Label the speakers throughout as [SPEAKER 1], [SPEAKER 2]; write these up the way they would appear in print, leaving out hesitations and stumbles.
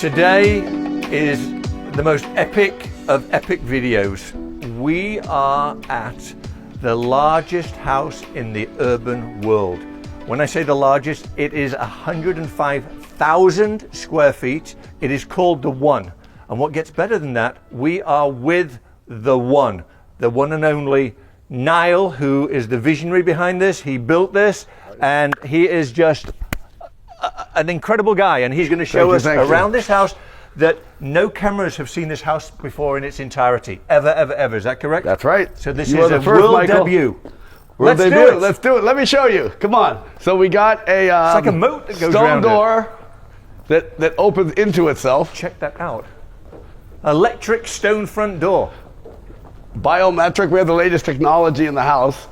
[SPEAKER 1] Today is the most epic of epic videos. We are at the largest house in the urban world. When I say the largest, it is 105,000 square feet. It is called The One. And what gets better than that, we are with the one and only Niall, who is the visionary behind this. He built this, and he is just an incredible guy, and he's going to show us around this house that no cameras have seen this house before in its entirety, ever. Is that correct?
[SPEAKER 2] That's right.
[SPEAKER 1] So this is a world debut.
[SPEAKER 2] Let's do it. Let's do it. Let me show you. Come on. So we got a
[SPEAKER 1] it's like a moat that goes
[SPEAKER 2] stone
[SPEAKER 1] around
[SPEAKER 2] door that opens into itself.
[SPEAKER 1] Check that out. Electric stone front door.
[SPEAKER 2] Biometric. We have the latest technology in the house.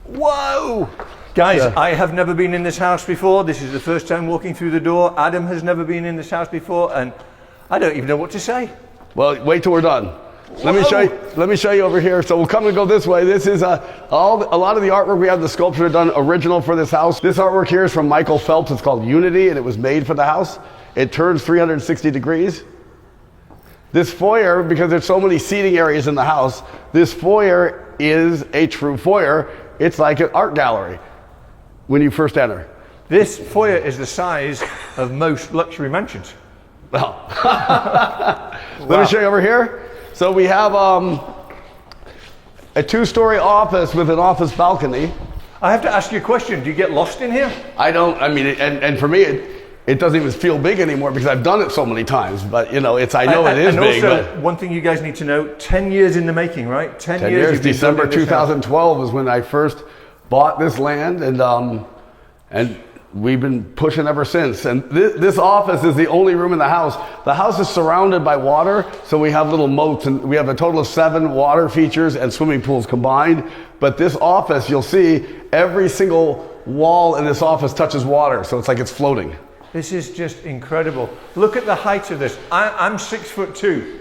[SPEAKER 1] Whoa! Guys, I have never been in this house before. This is the first time walking through the door. Adam has never been in this house before, and I don't even know what to say.
[SPEAKER 2] Well, wait till we're done. Let me show you. Let me show you over here. So we'll come and go this way. This is a lot of the artwork we have. The sculpture done original for this house. This artwork here is from Michael Phelps. It's called Unity, and it was made for the house. It turns 360 degrees. This foyer, because there's so many seating areas in the house, this foyer is a true foyer. It's like an art gallery when you first enter.
[SPEAKER 1] This foyer is the size of most luxury mansions.
[SPEAKER 2] Well, let me show you over here. So we have a two-story office with an office balcony.
[SPEAKER 1] I have to ask you a question. Do you get lost in here?
[SPEAKER 2] I don't. I mean, and for me, it doesn't even feel big anymore because I've done it so many times. But you know, I know it is big.
[SPEAKER 1] And also, one thing you guys need to know: 10 years in the making, right? 10 years.
[SPEAKER 2] December 2012 was when I first bought this land, and we've been pushing ever since. And this office is the only room in the house. The house is surrounded by water, so we have little moats, and we have a total of 7 water features and swimming pools combined. But this office, you'll see every single wall in this office touches water, so it's like it's floating.
[SPEAKER 1] This is just incredible. Look at the height of this. I'm 6'2".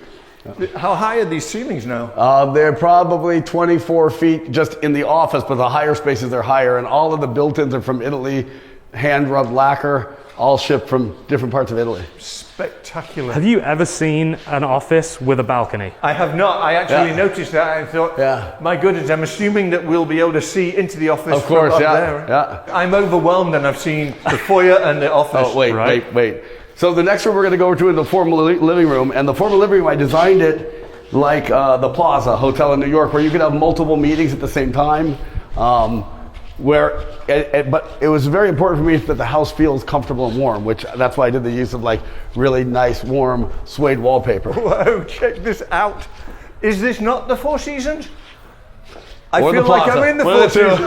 [SPEAKER 1] How high are these ceilings now?
[SPEAKER 2] They're probably 24 feet just in the office, but the higher spaces are higher, and all of the built-ins are from Italy, hand-rubbed lacquer, all shipped from different parts of Italy.
[SPEAKER 1] Spectacular.
[SPEAKER 3] Have you ever seen an office with a balcony?
[SPEAKER 1] I have not. I actually noticed that. I thought, my goodness, I'm assuming that we'll be able to see into the office
[SPEAKER 2] of course,
[SPEAKER 1] from up there.
[SPEAKER 2] Yeah.
[SPEAKER 1] I'm overwhelmed, and I've seen the foyer and the office.
[SPEAKER 2] Oh, wait. So the next room we're going to go to is the formal living room. And the formal living room, I designed it like the Plaza Hotel in New York, where you could have multiple meetings at the same time. But it was very important for me that the house feels comfortable and warm, which that's why I did the use of like really nice, warm suede wallpaper.
[SPEAKER 1] Whoa, check this out. Is this not the Four Seasons? I
[SPEAKER 2] or
[SPEAKER 1] feel
[SPEAKER 2] the
[SPEAKER 1] like
[SPEAKER 2] Plaza.
[SPEAKER 1] I'm in the Four Seasons.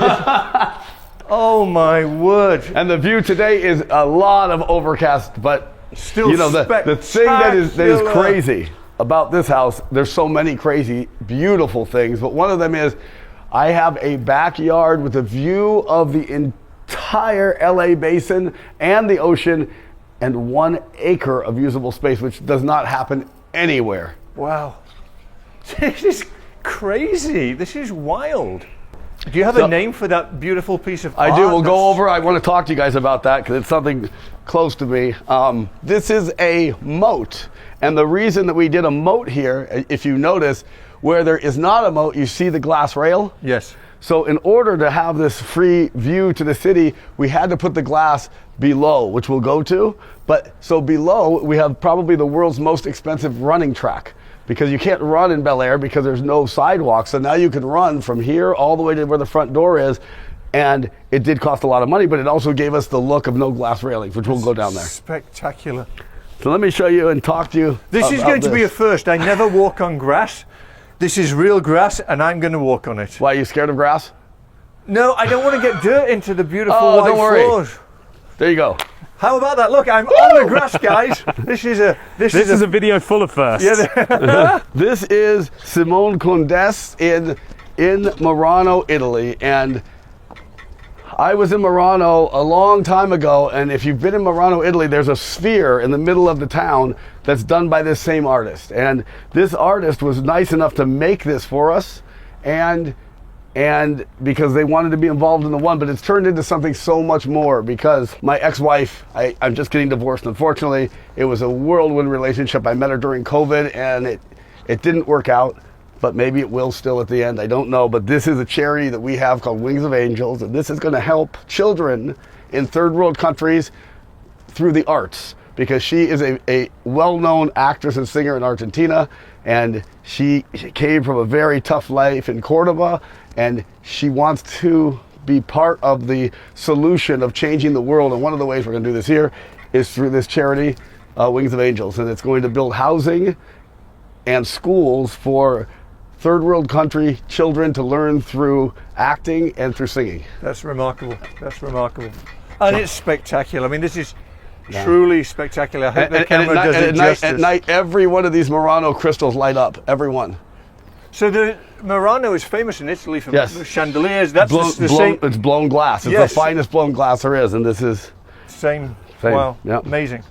[SPEAKER 1] Oh my word.
[SPEAKER 2] And the view today is a lot of overcast, but
[SPEAKER 1] still,
[SPEAKER 2] you know, the thing that is crazy about this house, there's so many crazy, beautiful things, but one of them is I have a backyard with a view of the entire LA basin and the ocean and 1 acre of usable space, which does not happen anywhere.
[SPEAKER 1] Wow. This is crazy. This is wild. Do you have a name for that beautiful piece of art?
[SPEAKER 2] I do. We'll go over. I want to talk to you guys about that because it's something close to me. This is a moat. And the reason that we did a moat here, if you notice, where there is not a moat, you see the glass rail?
[SPEAKER 1] Yes.
[SPEAKER 2] So in order to have this free view to the city, we had to put the glass below, which we'll go to. But so below, we have probably the world's most expensive running track, because you can't run in Bel Air because there's no sidewalk. So now you can run from here all the way to where the front door is. And it did cost a lot of money, but it also gave us the look of no glass railings, which we'll go down there.
[SPEAKER 1] Spectacular.
[SPEAKER 2] So let me show you and talk to you.
[SPEAKER 1] This is going to be a first. I never walk on grass. This is real grass, and I'm going to walk on it.
[SPEAKER 2] Why, are you scared of grass?
[SPEAKER 1] No, I don't want to get dirt into the beautiful white floors.
[SPEAKER 2] There you go.
[SPEAKER 1] How about that? Look, I'm on the grass, guys. This is a
[SPEAKER 3] video full of firsts.
[SPEAKER 1] Yeah.
[SPEAKER 2] This is Simone Condesse in Murano, Italy, and I was in Murano a long time ago, and if you've been in Murano, Italy, there's a sphere in the middle of the town that's done by this same artist. And this artist was nice enough to make this for us, and and because they wanted to be involved in the one, but it's turned into something so much more because my ex-wife, I'm just getting divorced. Unfortunately, it was a whirlwind relationship. I met her during COVID and it didn't work out, but maybe it will still at the end. I don't know, but this is a charity that we have called Wings of Angels, and this is going to help children in third world countries through the arts, because she is a well-known actress and singer in Argentina, and she came from a very tough life in Cordoba, and she wants to be part of the solution of changing the world. And one of the ways we're going to do this here is through this charity, Wings of Angels, and it's going to build housing and schools for third world country children to learn through acting and through singing.
[SPEAKER 1] That's remarkable. That's remarkable. And it's spectacular. I mean, this is truly spectacular. I hope the camera does it justice.
[SPEAKER 2] At night, every one of these Murano crystals light up, every one.
[SPEAKER 1] So the Murano is famous in Italy for chandeliers.
[SPEAKER 2] That's the same. It's blown glass. It's the finest blown glass there is, and this is
[SPEAKER 1] same. Wow, amazing.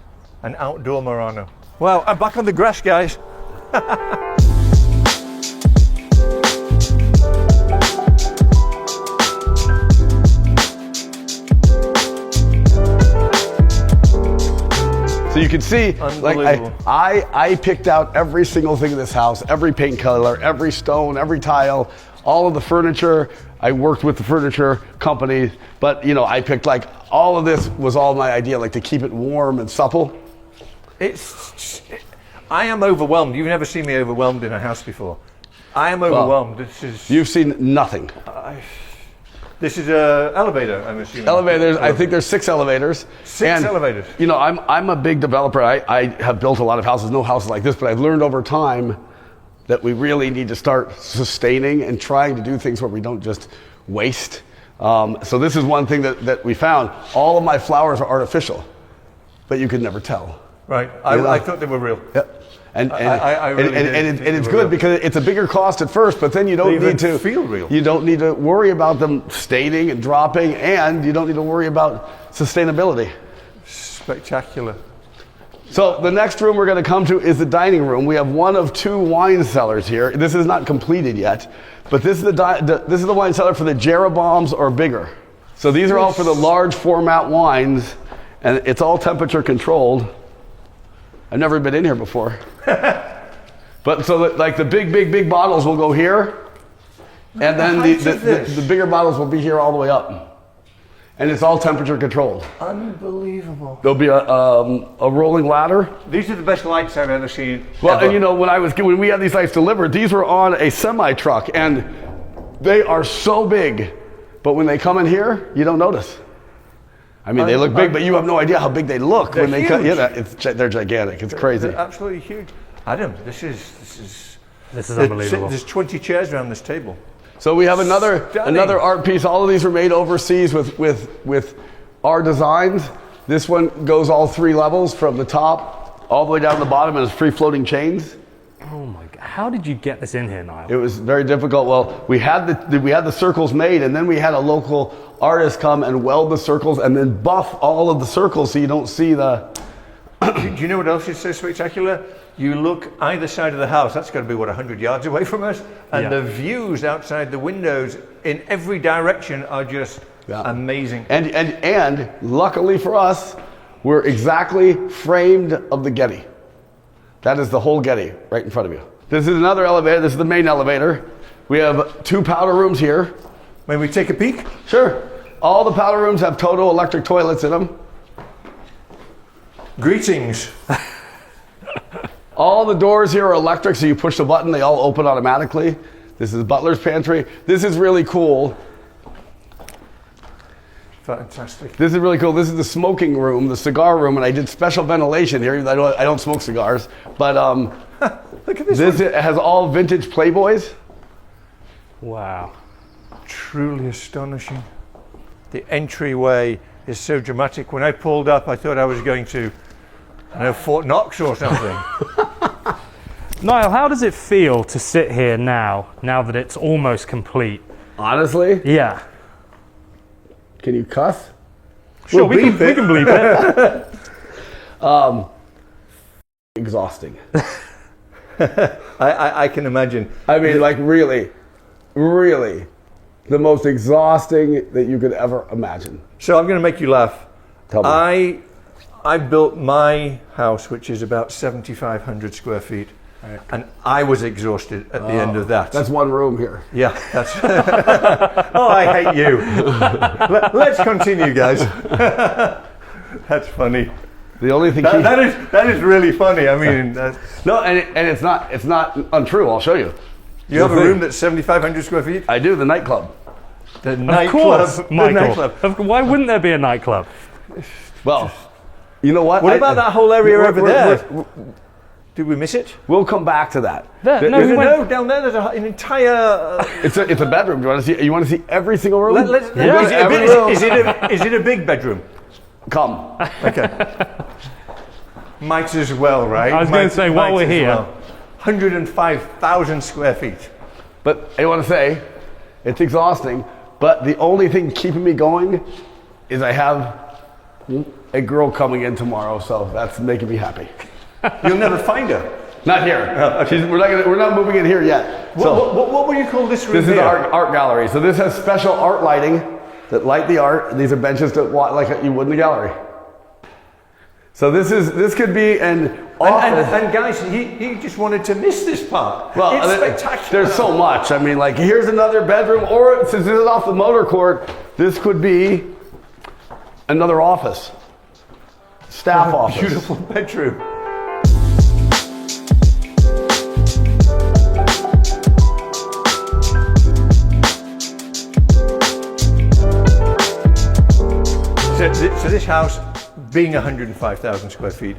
[SPEAKER 1] An outdoor Murano. Wow, I'm back on the grass, guys.
[SPEAKER 2] So you can see, like I picked out every single thing in this house, every paint color, every stone, every tile, all of the furniture. I worked with the furniture company, but you know, I picked like all of this was all my idea, like to keep it warm and supple.
[SPEAKER 1] I am overwhelmed. You've never seen me overwhelmed in a house before. I am overwhelmed.
[SPEAKER 2] You've seen nothing.
[SPEAKER 1] This is an elevator, I'm assuming.
[SPEAKER 2] Elevators. I think there's 6 elevators.
[SPEAKER 1] Six elevators.
[SPEAKER 2] You know, I'm a big developer. I have built a lot of houses, no houses like this, but I've learned over time that we really need to start sustaining and trying to do things where we don't just waste. So this is one thing that we found. All of my flowers are artificial, but you could never tell.
[SPEAKER 1] Right. I thought they were real.
[SPEAKER 2] Yep. And
[SPEAKER 1] really
[SPEAKER 2] it's good because it's a bigger cost at first, but then you don't need to
[SPEAKER 1] feel real.
[SPEAKER 2] You don't need to worry about them staining and dropping, and you don't need to worry about sustainability.
[SPEAKER 1] Spectacular.
[SPEAKER 2] So the next room we're going to come to is the dining room. We have one of 2 wine cellars here. This is not completed yet, but this is the wine cellar for the Jeroboams or bigger. So these are all for the large format wines, and it's all temperature controlled. I've never been in here before. But so like the big bottles will go here, and then the bigger bottles will be here all the way up. And it's all temperature controlled.
[SPEAKER 1] Unbelievable.
[SPEAKER 2] There'll be a rolling ladder.
[SPEAKER 1] These are the best lights I've ever seen.
[SPEAKER 2] Well,
[SPEAKER 1] ever.
[SPEAKER 2] And you know, when we had these lights delivered, these were on a semi truck, and they are so big, but when they come in here, you don't notice. I mean, they look big, but you have no idea how big they look when they cut. Yeah, they're gigantic. It's crazy.
[SPEAKER 1] They're absolutely huge. Adam, this is
[SPEAKER 3] unbelievable.
[SPEAKER 1] There's 20 chairs around this table.
[SPEAKER 2] So we have another art piece. All of these were made overseas with our designs. This one goes all 3 levels from the top all the way down to the bottom, and it's free floating chains.
[SPEAKER 3] Oh my God! How did you get this in here, Niall?
[SPEAKER 2] It was very difficult. Well, we had the circles made, and then we had a local artist come and weld the circles and then buff all of the circles so you don't see the.
[SPEAKER 1] Do you know what else is so spectacular? You look either side of the house, that's got to be 100 yards away from us, and the views outside the windows in every direction are just amazing.
[SPEAKER 2] And luckily for us, we're exactly framed of the Getty. That is the whole Getty right in front of you. This is another elevator. This is the main elevator. We have 2 powder rooms here.
[SPEAKER 1] May we take a peek?
[SPEAKER 2] Sure. All the powder rooms have Toto electric toilets in them.
[SPEAKER 1] Greetings.
[SPEAKER 2] All the doors here are electric, so you push the button, they all open automatically. This is Butler's Pantry. This is really cool.
[SPEAKER 1] Fantastic.
[SPEAKER 2] This is really cool. This is the smoking room, the cigar room, and I did special ventilation here. I don't smoke cigars, but
[SPEAKER 1] look at this.
[SPEAKER 2] It has all vintage Playboys.
[SPEAKER 3] Wow.
[SPEAKER 1] Truly astonishing. The entryway is so dramatic. When I pulled up, I thought I was going to, Fort Knox or something.
[SPEAKER 3] Niall, how does it feel to sit here now that it's almost complete?
[SPEAKER 2] Honestly?
[SPEAKER 3] Yeah.
[SPEAKER 2] Can you cuss?
[SPEAKER 3] Sure, we can bleep it.
[SPEAKER 2] Exhausting.
[SPEAKER 1] I can imagine.
[SPEAKER 2] I mean, like really the most exhausting that you could ever imagine.
[SPEAKER 1] So I'm going to make you laugh.
[SPEAKER 2] Tell me.
[SPEAKER 1] I built my house, which is about 7,500 square feet, and I was exhausted at the end of that.
[SPEAKER 2] That's one room here.
[SPEAKER 1] Yeah, that's. Oh, I hate you. Let's continue, guys. That's funny.
[SPEAKER 2] The only thing
[SPEAKER 1] That is really funny. I mean,
[SPEAKER 2] no, and it's not untrue. I'll show you.
[SPEAKER 1] you have a room that's 7,500 square feet.
[SPEAKER 2] I do, the nightclub.
[SPEAKER 1] The
[SPEAKER 3] Of
[SPEAKER 1] nightclub.
[SPEAKER 3] course,
[SPEAKER 1] The
[SPEAKER 3] Michael.
[SPEAKER 1] nightclub.
[SPEAKER 3] Why wouldn't there be a nightclub?
[SPEAKER 2] Well, you know what?
[SPEAKER 1] What about that whole area over there?
[SPEAKER 2] we're-
[SPEAKER 1] Did we miss it?
[SPEAKER 2] We'll come back to that.
[SPEAKER 3] There- no,
[SPEAKER 2] There's-
[SPEAKER 3] we went-
[SPEAKER 1] No, down there. There's an entire.
[SPEAKER 2] it's a bedroom. Do you want to see? You want to see every single room?
[SPEAKER 1] Let's,
[SPEAKER 2] We'll go
[SPEAKER 1] is,
[SPEAKER 2] to
[SPEAKER 1] it a
[SPEAKER 2] every
[SPEAKER 1] big,
[SPEAKER 2] room.
[SPEAKER 1] is it a big bedroom?
[SPEAKER 2] Come.
[SPEAKER 1] Okay. Might as well, right?
[SPEAKER 3] I was going to say, while
[SPEAKER 1] might
[SPEAKER 3] we're
[SPEAKER 1] as
[SPEAKER 3] here.
[SPEAKER 1] well. 105,000 square feet.
[SPEAKER 2] But I want to say, it's exhausting. But the only thing keeping me going is I have a girl coming in tomorrow, so that's making me happy.
[SPEAKER 1] You'll never find her.
[SPEAKER 2] Not here.
[SPEAKER 1] Okay.
[SPEAKER 2] We're not moving in here yet. So
[SPEAKER 1] What would you call this room
[SPEAKER 2] this is
[SPEAKER 1] here?
[SPEAKER 2] art gallery. So this has special art lighting that light the art. And these are benches that like you would in the gallery. So this could be an office.
[SPEAKER 1] And guys, he just wanted to miss this part.
[SPEAKER 2] Well,
[SPEAKER 1] it's spectacular.
[SPEAKER 2] There's so much. I mean, like, here's another bedroom, or since this is off the motor court, this could be another office. Staff office.
[SPEAKER 1] Beautiful bedroom. So this house, being 105,000 square feet,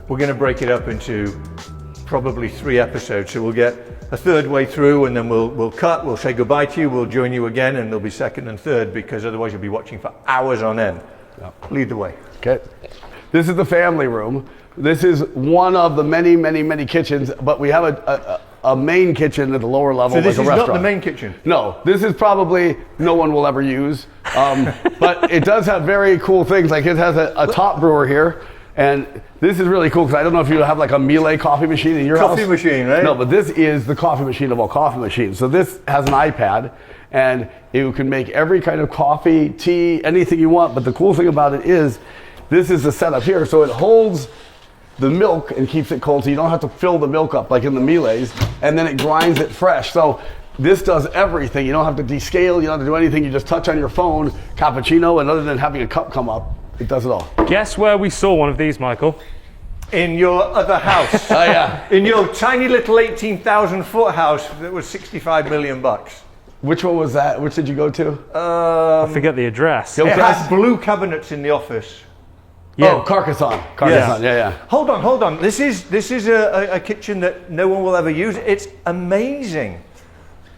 [SPEAKER 1] we're going to break it up into probably 3 episodes. So we'll get a third way through, and then we'll cut. We'll say goodbye to you. We'll join you again, and there'll be second and third, because otherwise you'll be watching for hours on end.
[SPEAKER 2] Yep.
[SPEAKER 1] Lead the way.
[SPEAKER 2] Okay. This is the family room. This is one of the many, many, many kitchens, but we have a main kitchen at the lower level,
[SPEAKER 1] So this
[SPEAKER 2] like
[SPEAKER 1] is
[SPEAKER 2] a restaurant.
[SPEAKER 1] not the main kitchen.
[SPEAKER 2] No, this is probably no one will ever use, but it does have very cool things. Like it has a top brewer here, and this is really cool because I don't know if you have like a Miele coffee machine in your house.
[SPEAKER 1] Coffee machine, right?
[SPEAKER 2] No, but this is the coffee machine of all coffee machines. So this has an iPad, and you can make every kind of coffee, tea, anything you want. But the cool thing about it is, this is the setup here, so it holds the milk and keeps it cold, so you don't have to fill the milk up like in the Miele's, and then it grinds it fresh. So this does everything. You don't have to descale, you don't have to do anything. You just touch on your phone, cappuccino, and other than having a cup come up, it does it all.
[SPEAKER 3] Guess where we saw one of these, Michael?
[SPEAKER 1] In your other house.
[SPEAKER 2] Oh yeah.
[SPEAKER 1] In your tiny little 18,000 foot house that was 65 million bucks.
[SPEAKER 2] Which one was that? Which did you go to?
[SPEAKER 3] I forget the address.
[SPEAKER 2] Go-
[SPEAKER 1] It
[SPEAKER 2] Yes.
[SPEAKER 1] has blue cabinets in the office.
[SPEAKER 2] Oh, Carcassonne. Carcassonne, yeah.
[SPEAKER 1] Hold on. This is a kitchen that no one will ever use. It's amazing.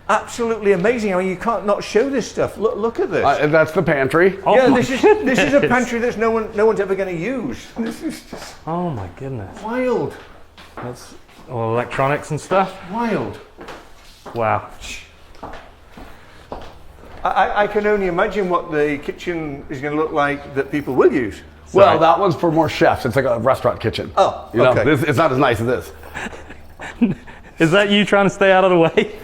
[SPEAKER 1] Absolutely amazing. I mean, you can't not show this stuff. Look at this.
[SPEAKER 2] And that's the pantry.
[SPEAKER 3] Oh
[SPEAKER 1] yeah,
[SPEAKER 3] my
[SPEAKER 1] this is a
[SPEAKER 3] goodness.
[SPEAKER 1] pantry that no one's ever going to use. This is just
[SPEAKER 3] Oh my goodness.
[SPEAKER 1] wild.
[SPEAKER 3] That's all electronics and stuff.
[SPEAKER 1] Wild.
[SPEAKER 3] Wow.
[SPEAKER 1] I can only imagine what the kitchen is going to look like that people will use.
[SPEAKER 2] Well,
[SPEAKER 3] Sorry.
[SPEAKER 2] that one's for more chefs. It's like a restaurant kitchen.
[SPEAKER 1] Oh,
[SPEAKER 2] you know,
[SPEAKER 1] okay.
[SPEAKER 2] it's not as nice as this.
[SPEAKER 3] Is that you trying to stay out of the way?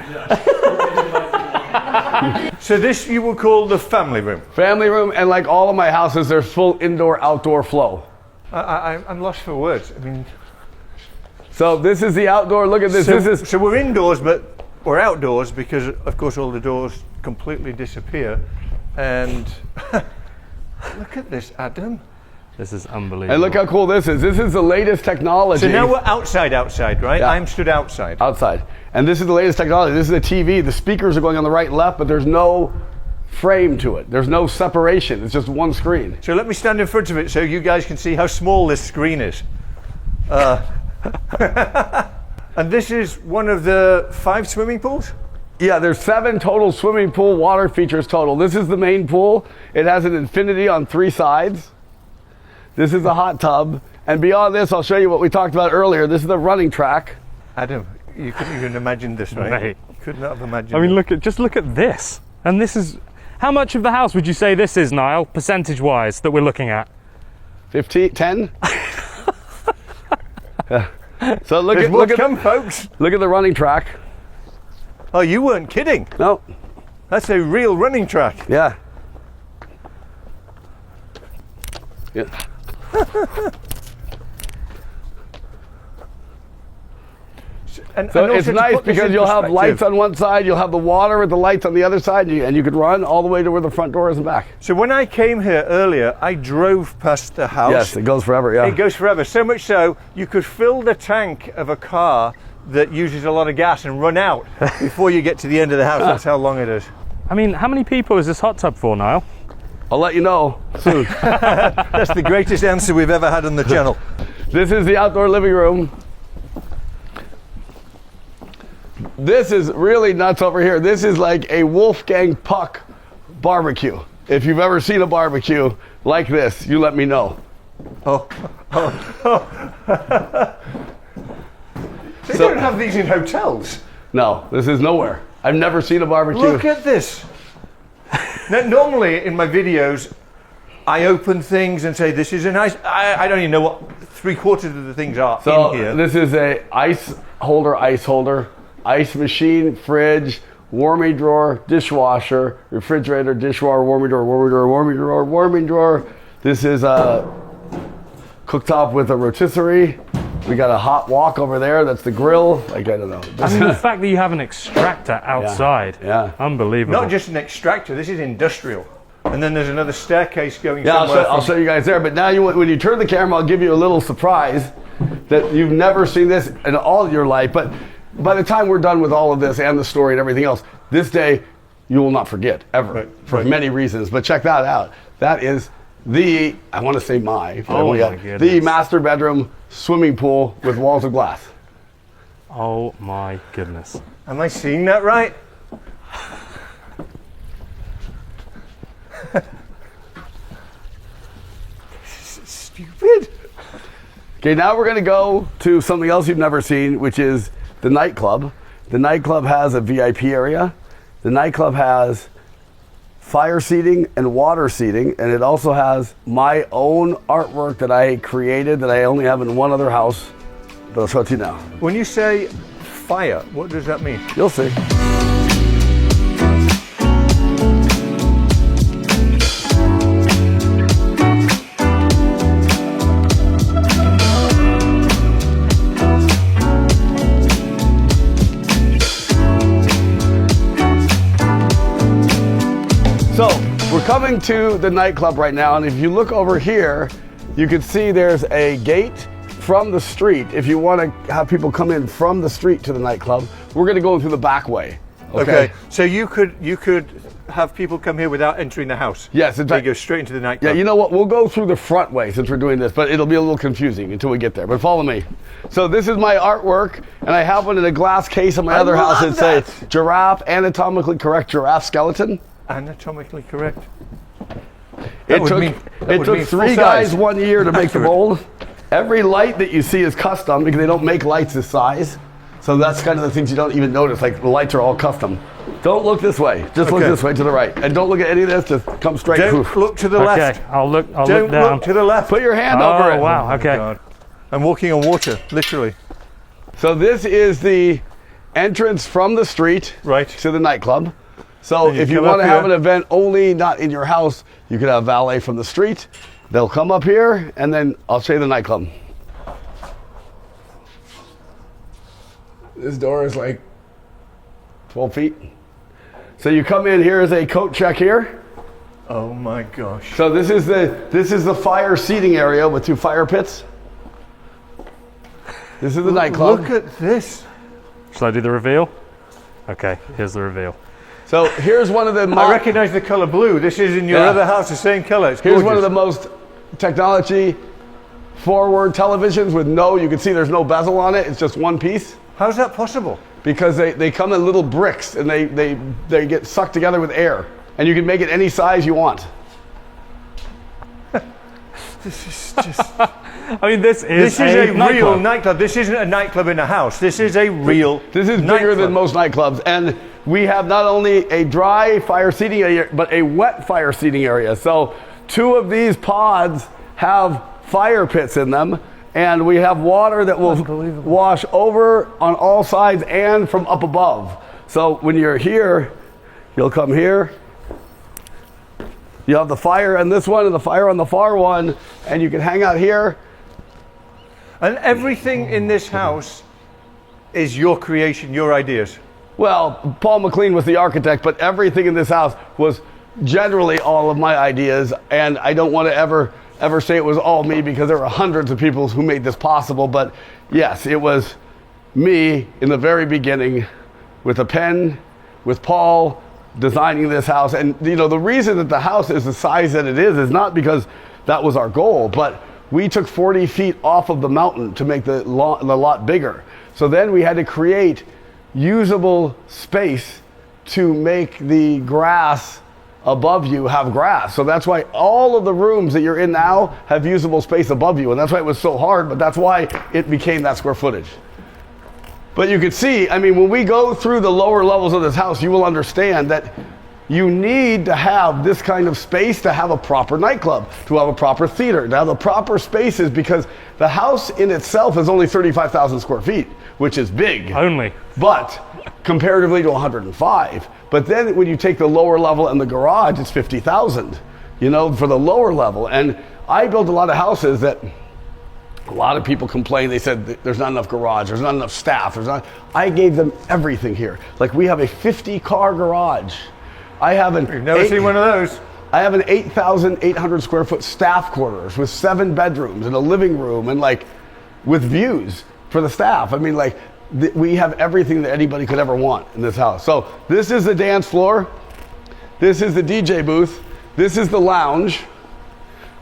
[SPEAKER 1] So this you will call the family room.
[SPEAKER 2] Family room, and like all of my houses, there's full indoor-outdoor flow.
[SPEAKER 1] I'm lost for words. I mean,
[SPEAKER 2] So this is the outdoor. Look at this.
[SPEAKER 1] so we're indoors, but we're outdoors because, of course, all the doors completely disappear. And look at this, Adam.
[SPEAKER 3] This is unbelievable.
[SPEAKER 2] And look how cool this is. This is the latest technology.
[SPEAKER 1] So now we're outside, right?
[SPEAKER 2] Yeah.
[SPEAKER 1] I'm stood outside.
[SPEAKER 2] outside. And this is the latest technology. This is a TV. The speakers are going on the right and left, but there's no frame to it. There's no separation. It's just one screen.
[SPEAKER 1] So let me stand in front of it so you guys can see how small this screen is. And this is one of the 5 swimming pools?
[SPEAKER 2] Yeah, there's 7 total swimming pool water features total. This is the main pool. It has an infinity on 3 sides. This is the hot tub. And beyond this, I'll show you what we talked about earlier. This is the running track.
[SPEAKER 1] Adam, you couldn't even imagine this, right?
[SPEAKER 3] Right.
[SPEAKER 1] You could not have imagined
[SPEAKER 3] I mean,
[SPEAKER 1] it.
[SPEAKER 3] just look at this. And this is, how much of the house would you say this is, Niall, percentage-wise, that we're looking at?
[SPEAKER 2] 15, 10? Yeah. So look
[SPEAKER 1] There's
[SPEAKER 2] at
[SPEAKER 1] more to come, folks.
[SPEAKER 2] look at the running track.
[SPEAKER 1] Oh, you weren't kidding.
[SPEAKER 2] No.
[SPEAKER 1] That's a real running track.
[SPEAKER 2] Yeah. Yeah. So
[SPEAKER 1] and
[SPEAKER 2] it's
[SPEAKER 1] also to
[SPEAKER 2] nice
[SPEAKER 1] put this
[SPEAKER 2] because
[SPEAKER 1] in
[SPEAKER 2] you'll have
[SPEAKER 1] perspective.
[SPEAKER 2] lights on one side, you'll have the water with the lights on the other side, and you could run all the way to where the front door is and back.
[SPEAKER 1] So when I came here earlier, I drove past the house.
[SPEAKER 2] Yes, it goes forever, yeah.
[SPEAKER 1] It goes forever. So much so, you could fill the tank of a car that uses a lot of gas and run out before you get to the end of the house. That's how long it is.
[SPEAKER 3] I mean, how many people is this hot tub for, Niall?
[SPEAKER 2] I'll let you know soon.
[SPEAKER 1] That's the greatest answer we've ever had on the channel.
[SPEAKER 2] This is the outdoor living room. This is really nuts over here. This is like a Wolfgang Puck barbecue. If you've ever seen a barbecue like this, you let me know.
[SPEAKER 1] They don't have these in hotels.
[SPEAKER 2] No, this is nowhere. I've never seen a barbecue.
[SPEAKER 1] Look at this. Now, normally in my videos, I open things and say, this is a nice, I don't even know what 3/4 of the things are
[SPEAKER 2] So
[SPEAKER 1] in here.
[SPEAKER 2] this is a ice holder, ice machine, fridge, warming drawer, dishwasher, refrigerator, dishwasher, warming drawer, warming drawer, warming drawer, warming drawer. This is a cooktop with a rotisserie. We got a hot wok over there. That's the grill. Like, I don't know.
[SPEAKER 3] I mean, the fact that you have an extractor outside.
[SPEAKER 2] Yeah.
[SPEAKER 3] Unbelievable.
[SPEAKER 1] Not just an extractor, this is industrial. And then there's another staircase going
[SPEAKER 2] Yeah,
[SPEAKER 1] somewhere.
[SPEAKER 2] I'll show you guys there. But now, when you turn the camera, I'll give you a little surprise that you've never seen this in all your life. But by the time we're done with all of this and the story and everything else, this you will not forget ever for many reasons. But check that out. That is the, I want to say my
[SPEAKER 3] goodness.
[SPEAKER 2] the master bedroom swimming pool with walls of glass.
[SPEAKER 3] Oh my goodness.
[SPEAKER 1] Am I seeing that right? This is stupid.
[SPEAKER 2] Okay, now we're going to go to something else you've never seen, which is the nightclub. The nightclub has a VIP area. The nightclub has fire seating and water seating, and it also has my own artwork that I created that I only have in one other house, but I'll show it to you now.
[SPEAKER 1] When you say fire, what does that mean?
[SPEAKER 2] You'll see. So we're coming to the nightclub right now, and if you look over here, you can see there's a gate from the street. If you want to have people come in from the street to the nightclub, we're going to go through the back way.
[SPEAKER 1] Okay. So you could have people come here without entering the house.
[SPEAKER 2] Yes, in
[SPEAKER 1] They
[SPEAKER 2] fact,
[SPEAKER 1] go straight into the nightclub.
[SPEAKER 2] yeah, you know what? We'll go through the front way since we're doing this, but it'll be a little confusing until we get there. But follow me. So this is my artwork, and I have one in a glass case in my other house.
[SPEAKER 1] love
[SPEAKER 2] It's
[SPEAKER 1] that.
[SPEAKER 2] a giraffe, anatomically correct giraffe skeleton.
[SPEAKER 1] Anatomically correct.
[SPEAKER 2] It
[SPEAKER 1] would
[SPEAKER 2] took,
[SPEAKER 1] mean- that
[SPEAKER 2] it
[SPEAKER 1] would
[SPEAKER 2] took
[SPEAKER 1] mean full
[SPEAKER 2] 3 guys
[SPEAKER 1] size.
[SPEAKER 2] 1 year to make the
[SPEAKER 1] Accurate.
[SPEAKER 2] mold. Every light that you see is custom because they don't make lights this size. So that's kind of the things you don't even notice. Like the lights are all custom. Don't look this way. Just look
[SPEAKER 1] Okay.
[SPEAKER 2] this way to the right. And don't look at any of this. Just come straight
[SPEAKER 1] Don't
[SPEAKER 2] through.
[SPEAKER 1] look to the
[SPEAKER 3] Okay,
[SPEAKER 1] left.
[SPEAKER 3] I'll look
[SPEAKER 1] Don't
[SPEAKER 3] down.
[SPEAKER 1] look to the left.
[SPEAKER 2] Put your hand over
[SPEAKER 3] Oh,
[SPEAKER 2] it.
[SPEAKER 3] wow, okay.
[SPEAKER 1] God. I'm walking on water, literally.
[SPEAKER 2] So this is the entrance from the street
[SPEAKER 1] Right.
[SPEAKER 2] to the nightclub. So
[SPEAKER 1] And you
[SPEAKER 2] if you
[SPEAKER 1] come
[SPEAKER 2] want to
[SPEAKER 1] up
[SPEAKER 2] have
[SPEAKER 1] here.
[SPEAKER 2] an event only not in your house, you could have valet from the street. They'll come up here, and then I'll show you the nightclub. This door is like 12 feet. So you come in, here is a coat check here.
[SPEAKER 1] Oh my gosh.
[SPEAKER 2] So this is the fire seating area with 2 fire pits. This is the nightclub.
[SPEAKER 1] Look at this.
[SPEAKER 3] Shall I do the reveal? Okay, here's the reveal.
[SPEAKER 2] So here's one of the
[SPEAKER 1] I recognize the color blue. This is in your
[SPEAKER 2] Yeah.
[SPEAKER 1] other house, the same color. It's
[SPEAKER 2] Here's one of
[SPEAKER 1] gorgeous.
[SPEAKER 2] the most technology forward televisions with you can see there's no bezel on it. It's just one piece
[SPEAKER 1] How's that possible?
[SPEAKER 2] because they come in little bricks and they get sucked together with air. And you can make it any size you want.
[SPEAKER 1] This is just.
[SPEAKER 3] I mean, this is
[SPEAKER 1] This is a real
[SPEAKER 3] nightclub.
[SPEAKER 1] nightclub. This isn't a nightclub in a house. This is a real.
[SPEAKER 2] This is bigger
[SPEAKER 1] nightclub.
[SPEAKER 2] than most nightclubs. And we have not only a dry fire seating area, but a wet fire seating area. So 2 of these pods have fire pits in them. And we have water that will wash over on all sides and from up above. So when you're here, You'll come here. You have the fire on this one and the fire on the far one, and you can hang out here.
[SPEAKER 1] And everything in this house is your creation, your ideas.
[SPEAKER 2] Well, Paul McLean was the architect, but everything in this house was generally all of my ideas, and I don't want to ever say it was all me, because there were hundreds of people who made this possible. But yes, it was me in the very beginning with a pen, with Paul designing this house. And you know, the reason that the house is the size that it is not because that was our goal, but we took 40 feet off of the mountain to make the lot bigger. So then we had to create usable space to make the grass above you have grass. So that's why all of the rooms that you're in now have usable space above you. And that's why it was so hard, but that's why it became that square footage. But you can see, I mean, when we go through the lower levels of this house, you will understand that you need to have this kind of space to have a proper nightclub, to have a proper theater, to have the proper spaces, because the house in itself is only 35,000 square feet, which is big.
[SPEAKER 3] Only.
[SPEAKER 2] But comparatively to 105. But then when you take the lower level and the garage, it's 50,000, you know, for the lower level. And I built a lot of houses that a lot of people complain. They said there's not enough garage, there's not enough staff, I gave them everything here. Like, we have a 50-car garage.
[SPEAKER 1] We've never seen one of those.
[SPEAKER 2] I have an 8,800 square foot staff quarters with 7 bedrooms and a living room, and like with views for the staff. I mean, like, we have everything that anybody could ever want in this house. So this is the dance floor. This is the DJ booth. This is the lounge.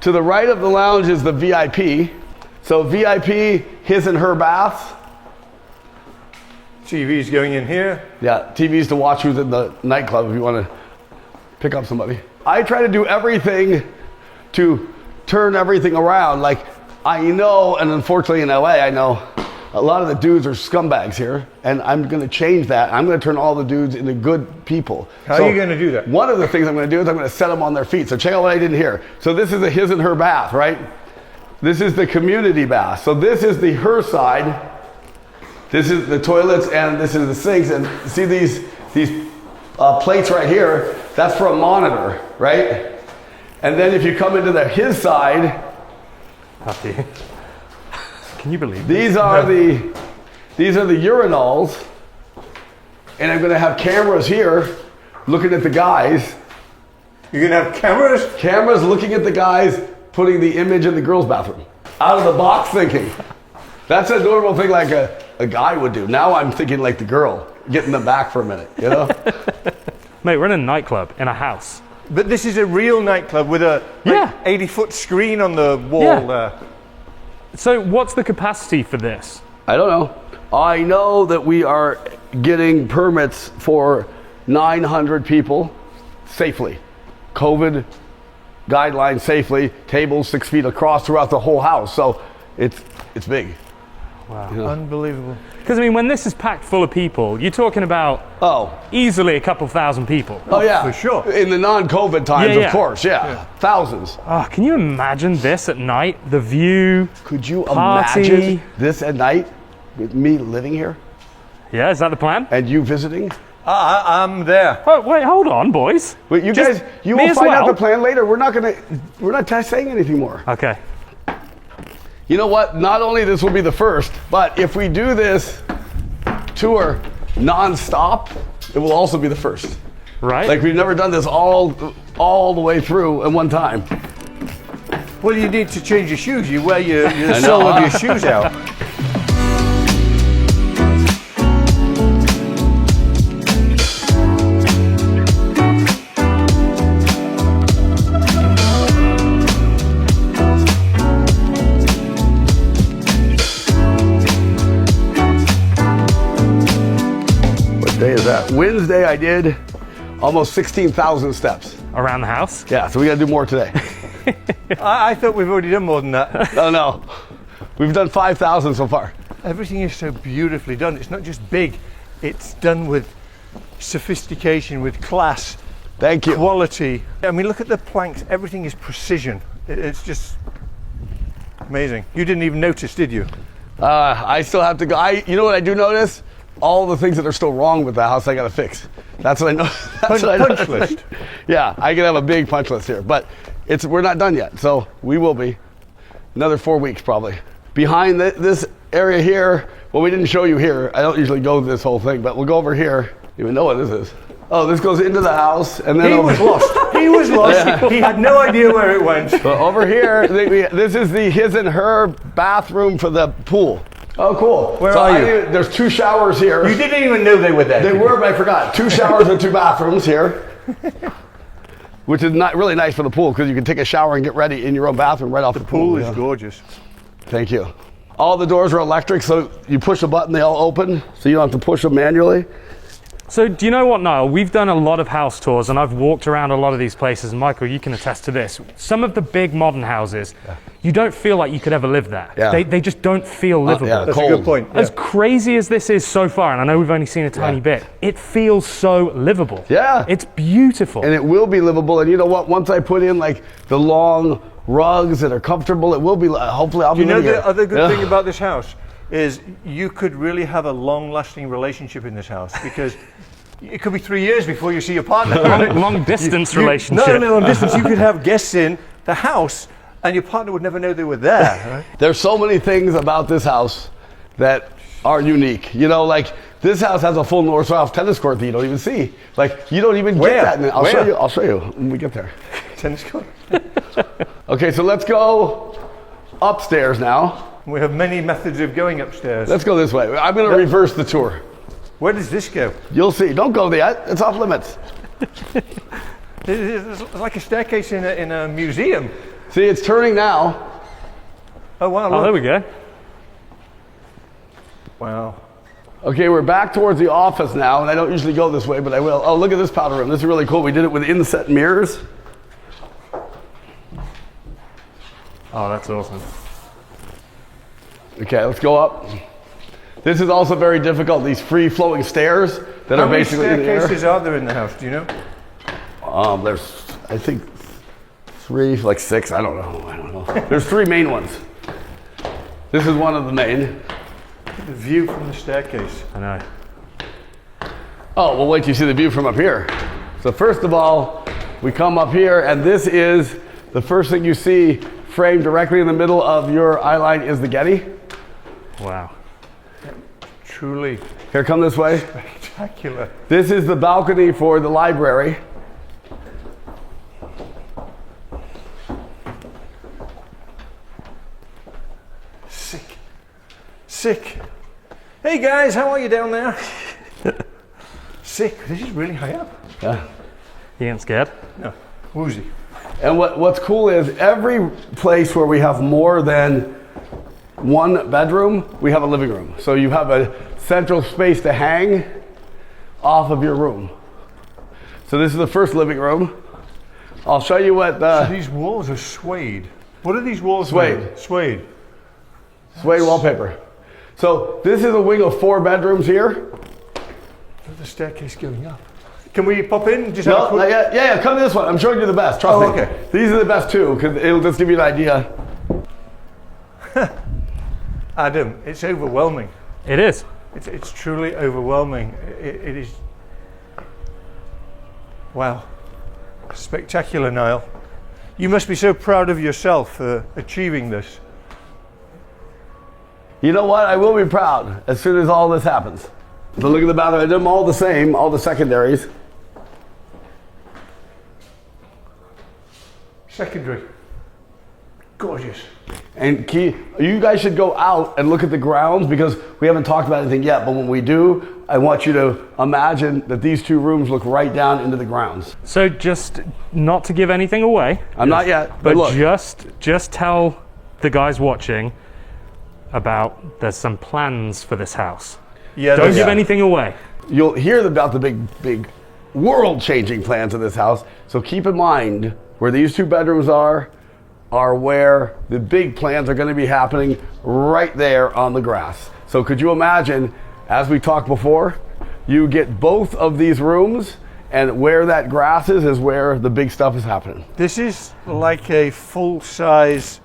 [SPEAKER 2] To the right of the lounge is the VIP. So VIP, his and her bath.
[SPEAKER 1] TV's going in here.
[SPEAKER 2] Yeah, TV's to watch who's in the nightclub if you want to pick up somebody. I try to do everything to turn everything around. Like, I know, and unfortunately in LA, I know a lot of the dudes are scumbags here, and I'm going to change that. I'm going to turn all the dudes into good people.
[SPEAKER 1] How are you going to do that?
[SPEAKER 2] One of the things I'm going to do is I'm going to set them on their feet. So check out what I did here. So this is a his and her bath, right? This is the community bath. So this is the her side. This is the toilets, and this is the sinks. And see these plates right here? That's for a monitor, right? And then if you come into the his side,
[SPEAKER 3] can you believe
[SPEAKER 2] these are the urinals, and I'm going to have cameras here looking at the guys.
[SPEAKER 1] You're going to have cameras?
[SPEAKER 2] Cameras looking at the guys putting the image in the girls' bathroom. Out of the box thinking. That's a normal thing like a guy would do. Now I'm thinking like the girl, getting them back for a minute, you know?
[SPEAKER 3] Mate, we're in a nightclub in a house.
[SPEAKER 1] But this is a real nightclub with a 80-foot screen on the wall.
[SPEAKER 3] Yeah. So what's the capacity for this?
[SPEAKER 2] I don't know. I know that we are getting permits for 900 people safely. COVID guidelines safely, tables 6 feet across throughout the whole house. So it's big.
[SPEAKER 3] Wow.
[SPEAKER 2] You know?
[SPEAKER 1] Unbelievable.
[SPEAKER 3] Because I mean, when this is packed full of people, you're talking about easily a couple thousand people.
[SPEAKER 2] Oh yeah,
[SPEAKER 1] for sure.
[SPEAKER 2] In the non-COVID times,
[SPEAKER 3] Yeah.
[SPEAKER 2] of course, thousands.
[SPEAKER 3] Oh, can you imagine this at night? The view.
[SPEAKER 2] Could you
[SPEAKER 3] party.
[SPEAKER 2] imagine this at night with me living here
[SPEAKER 3] Yeah, is that the plan?
[SPEAKER 2] and you visiting?
[SPEAKER 1] I'm there.
[SPEAKER 3] Oh, wait, hold on, boys.
[SPEAKER 2] But you
[SPEAKER 3] Just
[SPEAKER 2] guys, you
[SPEAKER 3] me
[SPEAKER 2] will
[SPEAKER 3] as
[SPEAKER 2] find out
[SPEAKER 3] well.
[SPEAKER 2] the plan later. We're not saying anything more.
[SPEAKER 3] Okay.
[SPEAKER 2] You know what? Not only this will be the first, but if we do this tour non-stop, it will also be the first.
[SPEAKER 3] Right.
[SPEAKER 2] Like, we've never done this all the way through at one time.
[SPEAKER 1] Well, you need to change your shoes. You wear your sole of your shoes out.
[SPEAKER 2] Day is that? Wednesday I did almost 16,000 steps.
[SPEAKER 3] Around the house?
[SPEAKER 2] Yeah, so we gotta do more today.
[SPEAKER 1] I thought we've already done more than that.
[SPEAKER 2] No. We've done 5,000 so far.
[SPEAKER 1] Everything is so beautifully done. It's not just big. It's done with sophistication, with class.
[SPEAKER 2] Thank you.
[SPEAKER 1] Quality. I mean, look at the planks. Everything is precision. It's just amazing. You didn't even notice, did you?
[SPEAKER 2] I still have to go. You know what I do notice? All the things that are still wrong with the house I gotta fix. That's what I know. That's what I know.
[SPEAKER 1] Punch list.
[SPEAKER 2] Yeah, I can have a big punch list here, but we're not done yet, so we will be. Another 4 weeks probably. Behind this area here, well, we didn't show you here. I don't usually go this whole thing, but we'll go over here. You even know what this is. Oh, this goes into the house, and then
[SPEAKER 1] He was lost. He was lost.
[SPEAKER 2] Yeah.
[SPEAKER 1] He had no idea where it went.
[SPEAKER 2] But over here, this is his and her bathroom for the pool. Oh, cool.
[SPEAKER 1] Where are you?
[SPEAKER 2] There's 2 showers here.
[SPEAKER 1] You didn't even know they were there.
[SPEAKER 2] They were, but I forgot. 2 showers and 2 bathrooms here, which is not really nice for the pool because you can take a shower and get ready in your own bathroom right off the pool.
[SPEAKER 1] Pool is gorgeous.
[SPEAKER 2] Thank you. All the doors are electric, so you push a button, they all open, so you don't have to push them manually.
[SPEAKER 3] So do you know what, Niall? We've done a lot of house tours and I've walked around a lot of these places, and Michael, you can attest to this. Some of the big modern houses, you don't feel like you could ever live there.
[SPEAKER 2] Yeah.
[SPEAKER 3] They just don't feel livable.
[SPEAKER 2] yeah.
[SPEAKER 1] That's
[SPEAKER 2] Cold.
[SPEAKER 1] a good point.
[SPEAKER 3] As crazy as this is so far, and I know we've only seen a tiny bit, it feels so livable.
[SPEAKER 2] Yeah.
[SPEAKER 3] It's beautiful.
[SPEAKER 2] And it will be livable, and you know what? Once I put in like the long rugs that are comfortable, it will be, hopefully I'll be
[SPEAKER 1] You know,
[SPEAKER 2] living here.
[SPEAKER 1] the other good thing about this house is you could really have a long-lasting relationship in this house, because it could be 3 years before you see your partner.
[SPEAKER 3] long distance relationship.
[SPEAKER 1] No, long distance. You could have guests in the house, and your partner would never know they were there. Right?
[SPEAKER 2] There's so many things about this house that are unique. You know, like this house has a full north-south tennis court that you don't even see. Like you don't even
[SPEAKER 1] Where?
[SPEAKER 2] get that. I'll
[SPEAKER 1] Where?
[SPEAKER 2] show you when we get there.
[SPEAKER 1] Tennis court.
[SPEAKER 2] Okay, so let's go upstairs now.
[SPEAKER 1] We have many methods of going upstairs.
[SPEAKER 2] Let's go this way. I'm going to reverse the tour.
[SPEAKER 1] Where does this go?
[SPEAKER 2] You'll see. Don't go there. It's off limits.
[SPEAKER 1] It's like a staircase in a museum.
[SPEAKER 2] See, it's turning now.
[SPEAKER 1] Oh wow!
[SPEAKER 3] Oh,
[SPEAKER 1] Look.
[SPEAKER 3] there we go.
[SPEAKER 1] Wow.
[SPEAKER 2] Okay, we're back towards the office now, and I don't usually go this way, but I will. Oh, look at this powder room. This is really cool. We did it with inset mirrors.
[SPEAKER 3] Oh, that's awesome.
[SPEAKER 2] Okay, let's go up. This is also very difficult, these free-flowing stairs that
[SPEAKER 1] How
[SPEAKER 2] are
[SPEAKER 1] many
[SPEAKER 2] basically in the air.
[SPEAKER 1] staircases are there in the house? Do you know?
[SPEAKER 2] There's, I think, 3, like 6, I don't know. There's 3 main ones. This is one of the main.
[SPEAKER 1] The view from the staircase.
[SPEAKER 3] I know.
[SPEAKER 2] Oh, well, wait till you see the view from up here. So first of all, we come up here, and this is the first thing you see framed directly in the middle of your eye line is the Getty.
[SPEAKER 3] Wow.
[SPEAKER 1] Truly
[SPEAKER 2] Here, come this way.
[SPEAKER 1] spectacular.
[SPEAKER 2] This is the balcony for the library.
[SPEAKER 1] Sick. Hey guys, how are you down there? Sick. This is really high up.
[SPEAKER 2] Yeah.
[SPEAKER 3] You ain't scared?
[SPEAKER 1] No. Woozy.
[SPEAKER 2] And what's cool is every place where we have more than one bedroom, we have a living room. So you have a central space to hang off of your room. So this is the first living room. I'll show you what
[SPEAKER 1] So these walls are suede. What are these walls
[SPEAKER 2] Suede.
[SPEAKER 1] made? Suede.
[SPEAKER 2] suede wallpaper. So this is a wing of 4 bedrooms here.
[SPEAKER 1] The staircase going up. Can we pop in? Just
[SPEAKER 2] No,
[SPEAKER 1] have a quick...
[SPEAKER 2] not yet. Yeah, come to this one. I'm showing you the best. Trust me.
[SPEAKER 1] Okay.
[SPEAKER 2] These are the best too, because it'll just give you an idea.
[SPEAKER 1] Adam, it's overwhelming.
[SPEAKER 3] It is.
[SPEAKER 1] It's truly overwhelming. It is. Wow. Spectacular, Niall. You must be so proud of yourself for achieving this.
[SPEAKER 2] You know what? I will be proud as soon as all this happens. So look at the bathroom. I did them all the same, all the secondaries.
[SPEAKER 1] Secondary. Gorgeous.
[SPEAKER 2] And you guys should go out and look at the grounds because we haven't talked about anything yet. But when we do, I want you to imagine that these 2 rooms look right down into the grounds.
[SPEAKER 3] So just not to give anything away,
[SPEAKER 2] I'm not yet, but
[SPEAKER 3] but
[SPEAKER 2] look.
[SPEAKER 3] just tell the guys watching about there's some plans for this house.
[SPEAKER 1] Yeah.
[SPEAKER 3] Don't
[SPEAKER 1] that's-
[SPEAKER 3] give anything away.
[SPEAKER 2] You'll hear about the big world-changing plans of this house. So keep in mind where these 2 bedrooms are where the big plans are going to be happening right there on the grass. So could you imagine, as we talked before, you get both of these rooms, and where that grass is where the big stuff is happening.
[SPEAKER 1] This is like a full-size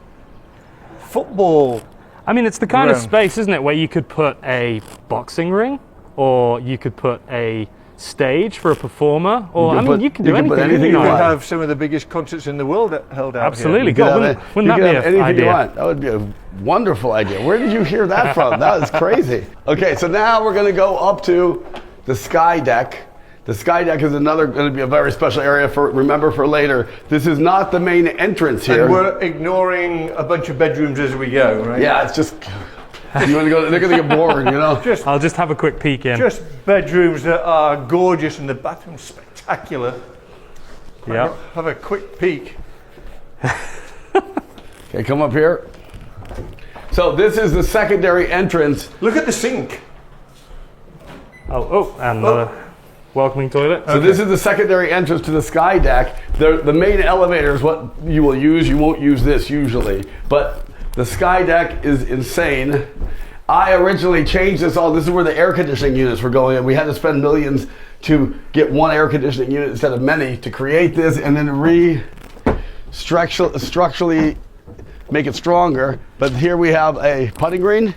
[SPEAKER 1] football.
[SPEAKER 3] I mean, it's the kind of
[SPEAKER 1] Room.
[SPEAKER 3] space, isn't it, where you could put a boxing ring or you could put a stage for a performer, or you can do
[SPEAKER 2] put
[SPEAKER 3] anything.
[SPEAKER 2] anything
[SPEAKER 1] You
[SPEAKER 2] you
[SPEAKER 1] could
[SPEAKER 2] want.
[SPEAKER 1] have some of the biggest concerts in the world held out
[SPEAKER 3] Absolutely.
[SPEAKER 1] here.
[SPEAKER 3] God, wouldn't that be an
[SPEAKER 2] anything
[SPEAKER 3] idea?
[SPEAKER 2] you want. That would be a wonderful idea. Where did you hear that from? That is crazy. Okay, so now we're going to go up to the sky deck. The sky deck is going to be a very special area for later. This is not the main entrance here.
[SPEAKER 1] And we're ignoring a bunch of bedrooms as we go, right?
[SPEAKER 2] Yeah, it's just, you want to go, they're going to get bored, you know?
[SPEAKER 3] I'll just have a quick peek in.
[SPEAKER 1] Just bedrooms that are gorgeous and the bathroom's spectacular.
[SPEAKER 3] Yeah.
[SPEAKER 1] Have a quick peek.
[SPEAKER 2] Okay, come up here. So this is the secondary entrance.
[SPEAKER 1] Look at the sink.
[SPEAKER 3] And the welcoming toilet.
[SPEAKER 2] So this is the secondary entrance to the sky deck. The main elevator is what you will use. You won't use this usually, but the sky deck is insane. I originally changed this all. This is where the air conditioning units were going, and we had to spend millions to get one air conditioning unit instead of many to create this, and then structurally make it stronger. But here we have a putting green.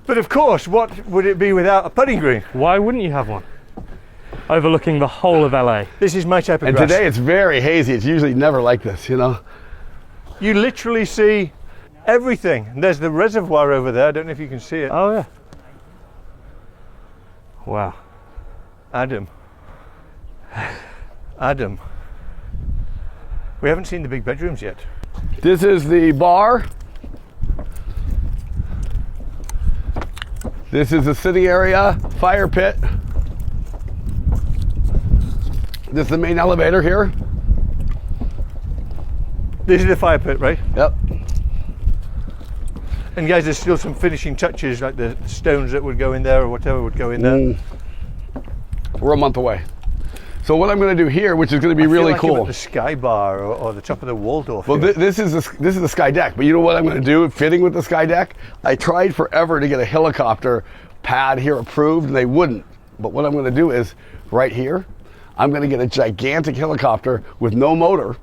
[SPEAKER 1] But of course, what would it be without a putting green?
[SPEAKER 3] Why wouldn't you have one? Overlooking the whole of LA.
[SPEAKER 1] This is my type of
[SPEAKER 2] And
[SPEAKER 1] grass.
[SPEAKER 2] today it's very hazy. It's usually never like this, you know.
[SPEAKER 1] You literally see everything. And there's the reservoir over there. I don't know if you can see it.
[SPEAKER 3] Oh yeah. Wow.
[SPEAKER 1] Adam. We haven't seen the big bedrooms yet.
[SPEAKER 2] This is the bar. This is the sitting area, fire pit. This is the main elevator here.
[SPEAKER 1] This is the fire pit, right?
[SPEAKER 2] Yep.
[SPEAKER 1] And guys, there's still some finishing touches, like the stones that would go in there or whatever would go in there.
[SPEAKER 2] We're a month away. So what I'm going to do here, which is going to be
[SPEAKER 1] I feel
[SPEAKER 2] really
[SPEAKER 1] like I'm
[SPEAKER 2] cool.
[SPEAKER 1] at the Sky Bar or the top of the Waldorf.
[SPEAKER 2] Well,
[SPEAKER 1] here.
[SPEAKER 2] this is the sky deck. But you know what I'm going to do, fitting with the sky deck? I tried forever to get a helicopter pad here approved, and they wouldn't. But what I'm going to do is, right here, I'm going to get a gigantic helicopter with no motor.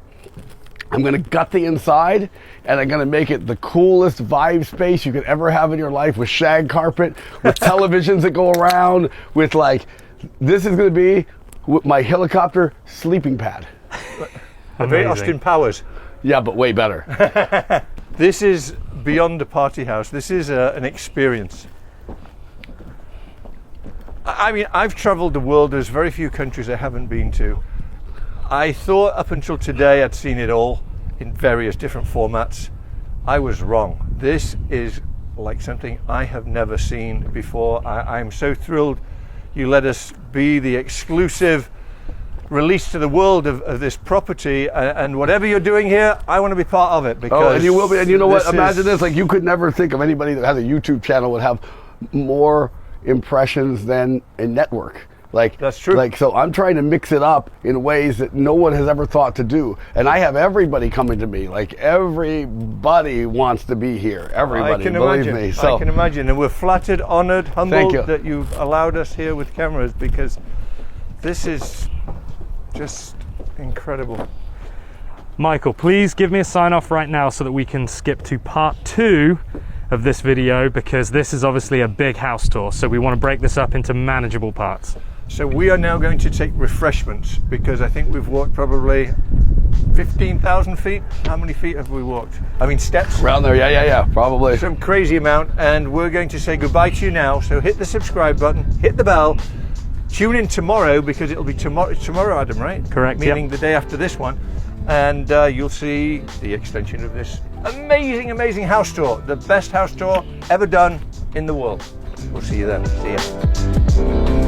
[SPEAKER 2] I'm going to gut the inside, and I'm going to make it the coolest vibe space you could ever have in your life, with shag carpet, with televisions that go around, with like, this is going to be my helicopter sleeping pad.
[SPEAKER 1] Very Austin Powers.
[SPEAKER 2] Yeah, but way better.
[SPEAKER 1] This is beyond a party house. This is an experience. I mean, I've traveled the world. There's very few countries I haven't been to. I thought up until today I'd seen it all in various different formats. I was wrong. This is like something I have never seen before. I'm so thrilled you let us be the exclusive release to the world of this property, and whatever you're doing here, I want to be part of it. Because
[SPEAKER 2] and you will be. And you know what?
[SPEAKER 1] this
[SPEAKER 2] Imagine
[SPEAKER 1] is-
[SPEAKER 2] this. Like, you could never think of anybody that has a YouTube channel would have more impressions than a network. Like,
[SPEAKER 1] That's true.
[SPEAKER 2] Like, so I'm trying to mix it up in ways that no one has ever thought to do. And I have everybody coming to me. Like, everybody wants to be here. Everybody,
[SPEAKER 1] I can
[SPEAKER 2] believe
[SPEAKER 1] imagine.
[SPEAKER 2] me. So
[SPEAKER 1] I can imagine, and we're flattered, honoured, humbled
[SPEAKER 2] you.
[SPEAKER 1] that you've allowed us here with cameras, because this is just incredible.
[SPEAKER 3] Michael, please give me a sign off right now so that we can skip to part 2 of this video, because this is obviously a big house tour, so we want to break this up into manageable parts.
[SPEAKER 1] So we are now going to take refreshments, because I think we've walked probably 15,000 feet. How many feet have we walked? I mean, steps.
[SPEAKER 2] around there, yeah, probably.
[SPEAKER 1] Some crazy amount, and we're going to say goodbye to you now. So hit the subscribe button, hit the bell, tune in tomorrow, because it'll be tomorrow, Adam, right?
[SPEAKER 3] Correct,
[SPEAKER 1] Meaning
[SPEAKER 3] yep.
[SPEAKER 1] the day after this one, and you'll see the extension of this amazing house tour, the best house tour ever done in the world. We'll see you then. See ya.